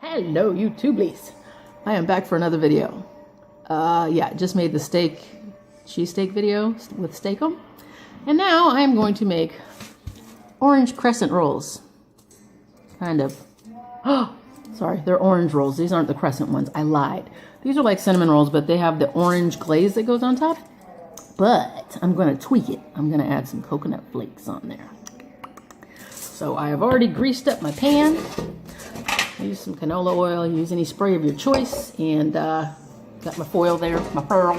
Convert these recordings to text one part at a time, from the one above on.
Hello, YouTubelies. I am back for another video. Yeah, just made the cheesesteak video with steakum. And now I am going to make orange crescent rolls. Kind of. Oh, sorry, they're orange rolls. These aren't the crescent ones. I lied. These are like cinnamon rolls, but they have the orange glaze that goes on top. But I'm going to tweak it. I'm going to add some coconut flakes on there. So I have already greased up my pan. Use some canola oil, use any spray of your choice, and got my foil there, my pearl.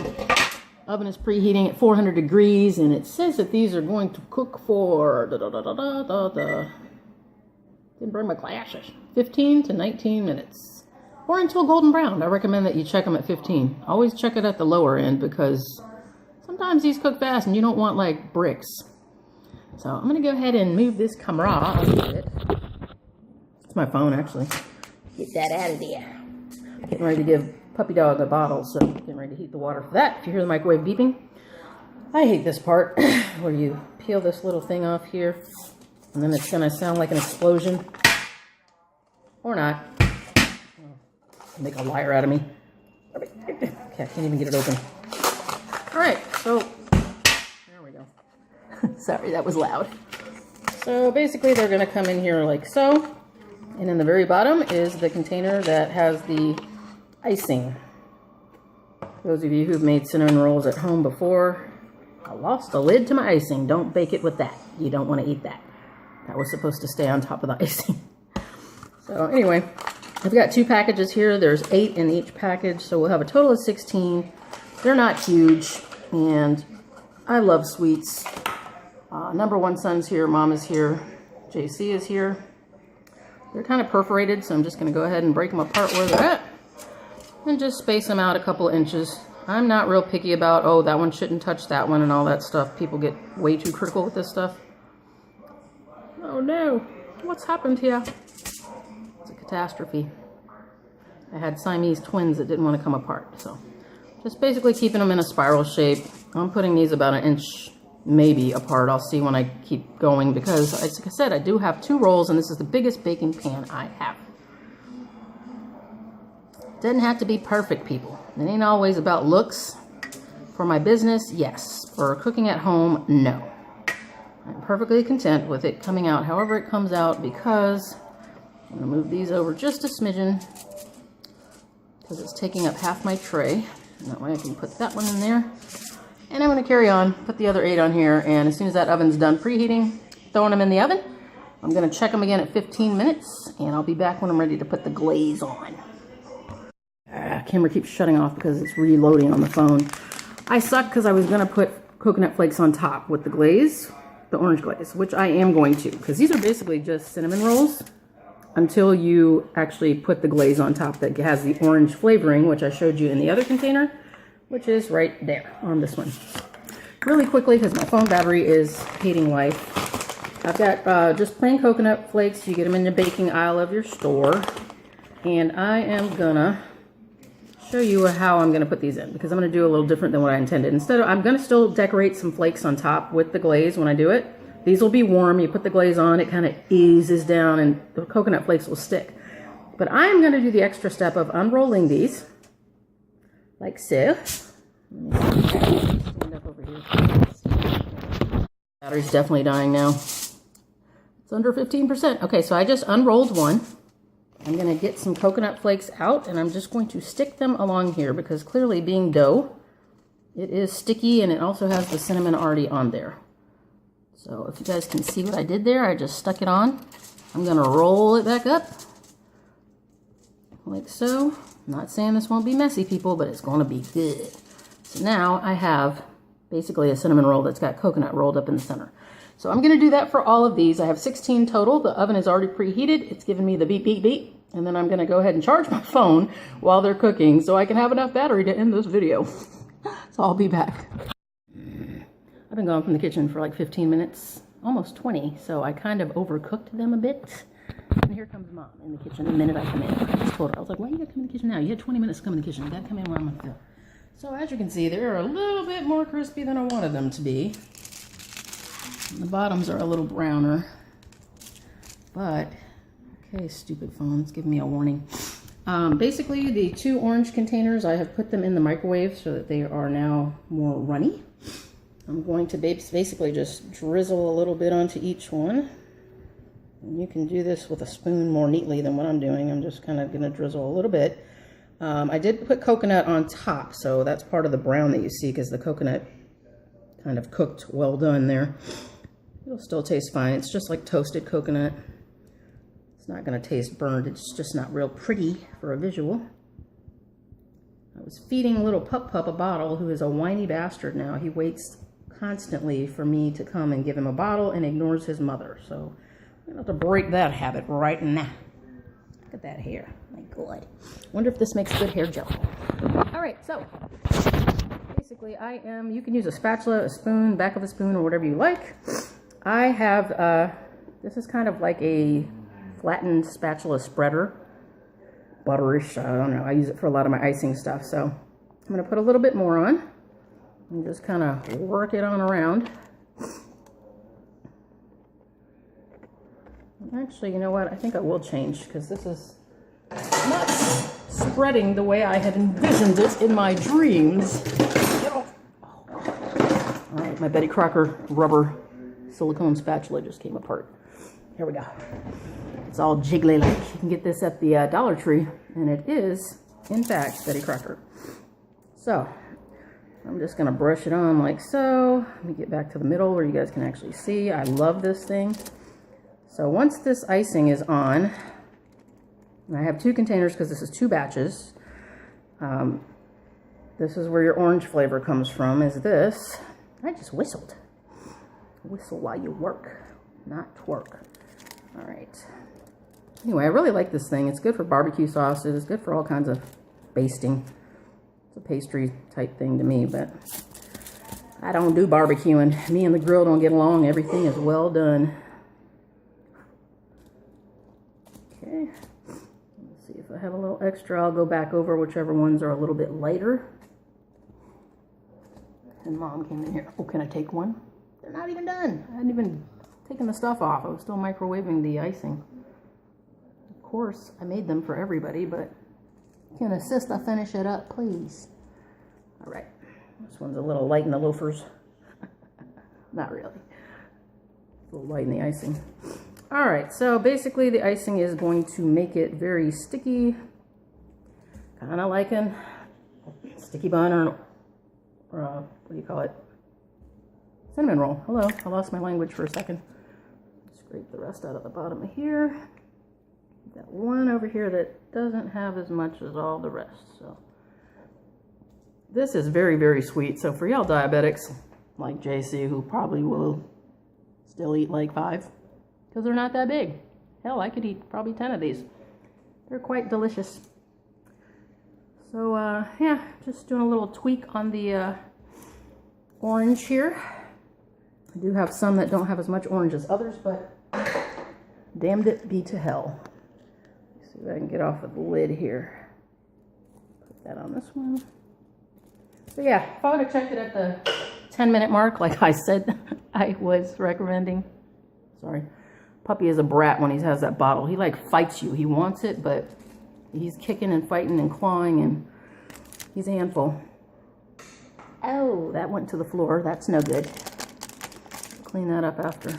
Oven is preheating at 400 degrees, and it says that these are going to cook for, didn't bring my glasses, 15 to 19 minutes, or until golden brown. I recommend that you check them at 15. Always check it at the lower end, because sometimes these cook fast, and you don't want like bricks. So I'm going to go ahead and move this camera a little bit. It's my phone, actually. Get that out of there. Getting ready to give puppy dog a bottle, so getting ready to heat the water for that. If you hear the microwave beeping, I hate this part where you peel this little thing off here, and then it's going to sound like an explosion. Or not. Make a liar out of me. Okay, I can't even get it open. Alright, so there we go. Sorry, that was loud. So basically they're going to come in here like so. And in the very bottom is the container that has the icing. Those of you who've made cinnamon rolls at home before, I lost the lid to my icing. Don't bake it with that. You don't want to eat that. That was supposed to stay on top of the icing. So anyway, I've got 2 packages here. There's 8 in each package, so we'll have a total of 16. They're not huge, and I love sweets. Number 1 son's here, mom is here, JC is here. They're kind of perforated, so I'm just going to go ahead and break them apart where they're at and just space them out a couple inches. I'm not real picky about, oh, that one shouldn't touch that one and all that stuff. People get way too critical with this stuff. Oh no, what's happened here? It's a catastrophe. I had Siamese twins that didn't want to come apart, so just basically keeping them in a spiral shape. I'm putting these about 1 inch maybe apart. I'll see when I keep going, because like I said, I do have 2 rolls, and this is the biggest baking pan I have. Doesn't have to be perfect, people. It ain't always about looks. For my business, yes. For cooking at home, no. I'm perfectly content with it coming out however it comes out, because I'm going to move these over just a smidgen, because it's taking up half my tray. And that way I can put that one in there. And I'm going to carry on, put the other 8 on here, and as soon as that oven's done preheating, throwing them in the oven, I'm going to check them again at 15 minutes, and I'll be back when I'm ready to put the glaze on. Camera keeps shutting off because it's reloading on the phone. I suck because I was going to put coconut flakes on top with the glaze, the orange glaze, which I am going to, because these are basically just cinnamon rolls until you actually put the glaze on top that has the orange flavoring, which I showed you in the other container, which is right there on this one. Really quickly, because my phone battery is hating life, I've got just plain coconut flakes. You get them in the baking aisle of your store. And I am gonna show you how I'm gonna put these in, because I'm gonna do a little different than what I intended. Instead of, I'm gonna still decorate some flakes on top with the glaze when I do it. These will be warm. You put the glaze on, it kind of eases down, and the coconut flakes will stick. But I am gonna do the extra step of unrolling these like so. Stand up over here. Battery's definitely dying now. It's under 15%. Okay, so I just unrolled one. I'm going to get some coconut flakes out, and I'm just going to stick them along here, because clearly, being dough, it is sticky, and it also has the cinnamon already on there. So if you guys can see what I did there, I just stuck it on. I'm going to roll it back up like so. I'm not saying this won't be messy, people, but it's going to be good. So now I have basically a cinnamon roll that's got coconut rolled up in the center. So I'm going to do that for all of these. I have 16 total. The oven is already preheated. It's giving me the beep, beep, beep. And then I'm going to go ahead and charge my phone while they're cooking, so I can have enough battery to end this video. So I'll be back. I've been gone from the kitchen for like 15 minutes, almost 20. So I kind of overcooked them a bit. And here comes Mom in the kitchen the minute I come in. I just told her, I was like, why you gotta come in the kitchen now? You had 20 minutes to come in the kitchen. You gotta come in where I'm gonna go. So as you can see, they're a little bit more crispy than I wanted them to be. And the bottoms are a little browner. But Okay, stupid phone, it's giving me a warning. Basically, the 2 orange containers, I have put them in the microwave so that they are now more runny. I'm going to basically just drizzle a little bit onto each one. And you can do this with a spoon more neatly than what I'm doing. I'm just kind of going to drizzle a little bit. I did put coconut on top, so that's part of the brown that you see because the coconut kind of cooked well done there. It'll still taste fine. It's just like toasted coconut. It's not going to taste burned. It's just not real pretty for a visual. I was feeding little Pup a bottle, who is a whiny bastard now. He waits constantly for me to come and give him a bottle and ignores his mother. So I'm going to have to break that habit right now. Look at that hair. My God. Wonder if this makes good hair gel. All right, so basically you can use a spatula, a spoon, back of a spoon, or whatever you like. I have, this is kind of like a flattened spatula spreader. Butterish, I don't know. I use it for a lot of my icing stuff. So I'm going to put a little bit more on and just kind of work it on around. Actually, you know what? I think I will change because this is not spreading the way I had envisioned it in my dreams. All right, my Betty Crocker rubber silicone spatula just came apart. Here we go. It's all jiggly like. You can get this at the Dollar Tree, and it is, in fact, Betty Crocker. So I'm just gonna brush it on like so. Let me get back to the middle where you guys can actually see. I love this thing. So once this icing is on, and I have 2 containers because this is 2 batches. This is where your orange flavor comes from, is this. I just whistled. Whistle while you work, not twerk. All right. Anyway, I really like this thing. It's good for barbecue sauces. It's good for all kinds of basting. It's a pastry type thing to me, but I don't do barbecuing. Me and the grill don't get along. Everything is well done. Okay. Let's see if I have a little extra. I'll go back over whichever ones are a little bit lighter. And Mom came in here. Oh, can I take one? They're not even done. I hadn't even taken the stuff off. I was still microwaving the icing. Of course, I made them for everybody, but can assist I finish it up, please? All right. This one's a little light in the loafers. Not really. A little light in the icing. All right, so basically the icing is going to make it very sticky. Kind of like a sticky bun or what do you call it? Cinnamon roll. Hello, I lost my language for a second. Scrape the rest out of the bottom of here. Got one over here that doesn't have as much as all the rest. So this is very, very sweet. So for y'all diabetics like JC, who probably will still eat like 5 because they're not that big. Hell, I could eat probably 10 of these. They're quite delicious. So yeah, just doing a little tweak on the orange here. I do have some that don't have as much orange as others, but damned it be to hell. Let's see if I can get off of the lid here. Put that on this one. So yeah, if I would have checked it at the 10-minute mark, like I said I was recommending. Sorry. Puppy is a brat when he has that bottle. He like fights you. He wants it, but he's kicking and fighting and clawing, and he's a handful. Oh, that went to the floor. That's no good. Clean that up after.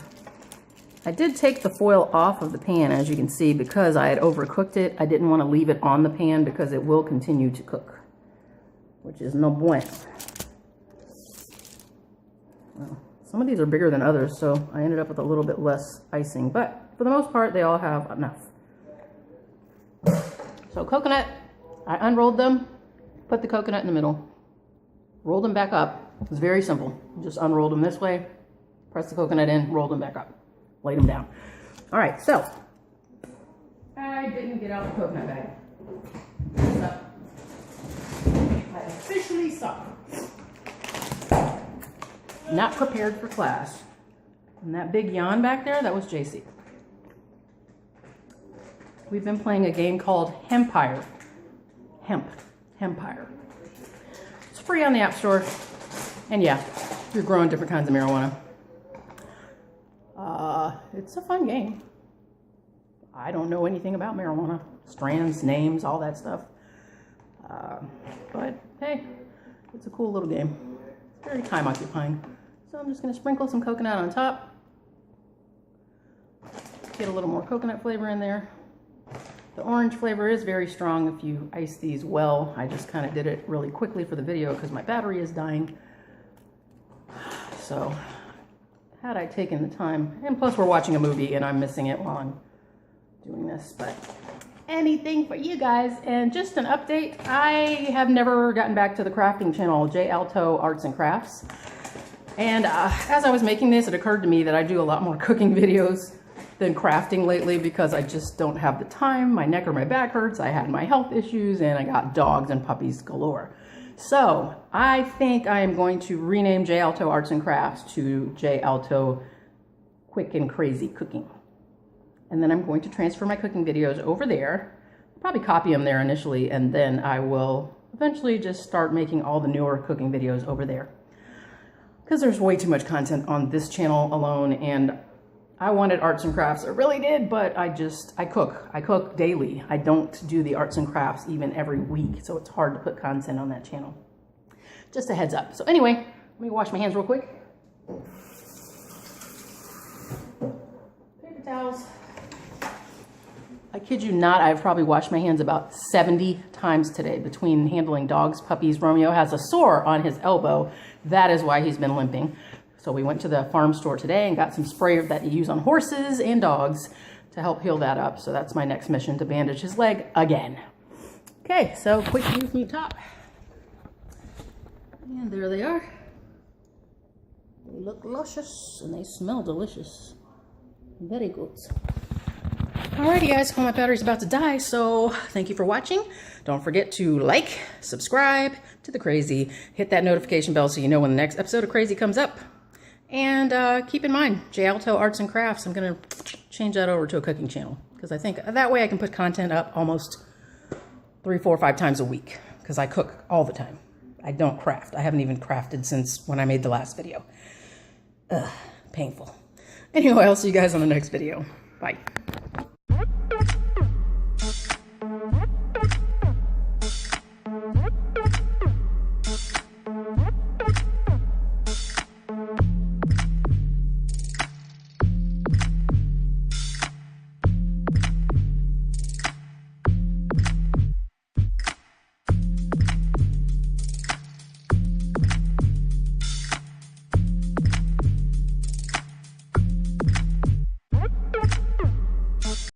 I did take the foil off of the pan, as you can see, because I had overcooked it. I didn't want to leave it on the pan because it will continue to cook, which is no bueno. Well, some of these are bigger than others, so I ended up with a little bit less icing, but for the most part, they all have enough. So coconut, I unrolled them, put the coconut in the middle, rolled them back up. It's very simple. Just unrolled them this way, press the coconut in, roll them back up, laid them down. All right, so I didn't get out the coconut bag. So I officially suck. Not prepared for class. And that big yawn back there, that was JC. We've been playing a game called Hempire. Hempire. It's free on the App Store. And yeah, you're growing different kinds of marijuana. It's a fun game. I don't know anything about marijuana. Strands, names, all that stuff. But hey, it's a cool little game. It's very time occupying. So I'm just going to sprinkle some coconut on top. Get a little more coconut flavor in there. The orange flavor is very strong if you ice these well. I just kind of did it really quickly for the video because my battery is dying. So had I taken the time, and plus we're watching a movie and I'm missing it while I'm doing this, but anything for you guys. And just an update, I have never gotten back to the crafting channel, J Alto Arts and Crafts. And as I was making this, it occurred to me that I do a lot more cooking videos than crafting lately because I just don't have the time. My neck or my back hurts. I had my health issues and I got dogs and puppies galore. So I think I am going to rename J Alto Arts and Crafts to J Alto Quick and Crazy Cooking. And then I'm going to transfer my cooking videos over there, probably copy them there initially, and then I will eventually just start making all the newer cooking videos over there. Because there's way too much content on this channel alone, and I wanted arts and crafts. I really did, but I cook. I cook daily. I don't do the arts and crafts even every week, so it's hard to put content on that channel. Just a heads up. So anyway, let me wash my hands real quick. Paper towels. I kid you not, I've probably washed my hands about 70 times today between handling dogs, puppies. Romeo has a sore on his elbow. That is why he's been limping. So we went to the farm store today and got some spray that you use on horses and dogs to help heal that up. So that's my next mission, to bandage his leg again. Okay, so quick view from the top. And there they are. They look luscious and they smell delicious. Very good. Alrighty guys, well, my battery's about to die, so thank you for watching. Don't forget to like, subscribe to The Crazy, hit that notification bell so you know when the next episode of Crazy comes up. And keep in mind, J Alto Arts and Crafts, I'm going to change that over to a cooking channel. Because I think that way I can put content up almost 3, 4, 5 times a week. Because I cook all the time. I don't craft. I haven't even crafted since when I made the last video. Ugh, painful. Anyway, I'll see you guys on the next video. Bye.